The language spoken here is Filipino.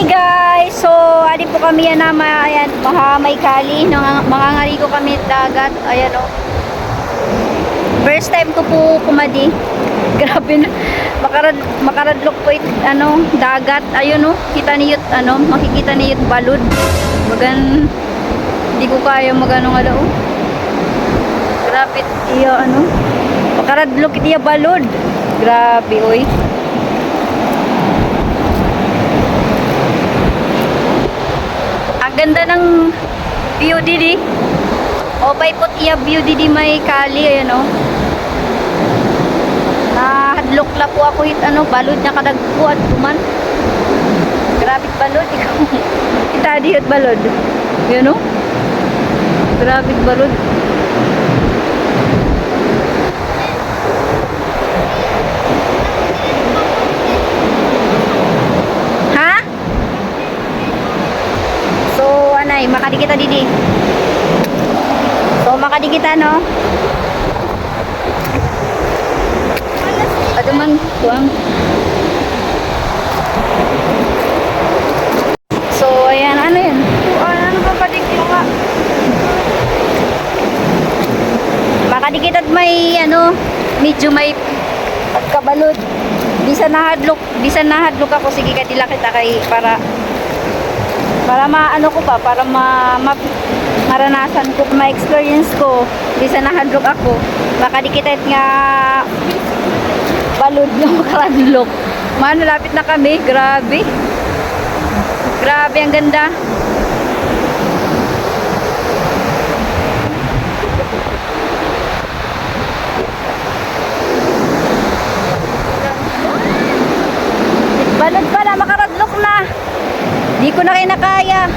Guys, so ali po kami yan na ayan, may kali, mangangari ko kami dagat, ayan o. First time ko po kumadi. Grabe na, makaradlok po dagat, ayun o, kita niyo makikita niyo balod. Hindi ko kaya magano nga daw. Grabe, iyo makaradlok iya balod. Grabe oy. Ganda ng view didi. O by put iya view didi may kali ayan o. Nahadlok la po ako balod na kadagpuan kuman. Grabe balod ikaw. Kita dihet balod. Yan o. Grabe balod. Makadikita didi. So makadikita no. Aduman kuang. So ayan ano yan? Ano ba padikit nga? Makadikit at may medyo may pagkabalod. Bisan nahadlok ako sige kadila kita kay para para maranasan ko, ma-experience ko bisa nahadlok ako makadikit nga balod na makaradlok lapit na kami, grabe ang ganda. Balod pala, makaradlok na. Di ko na kinakaya.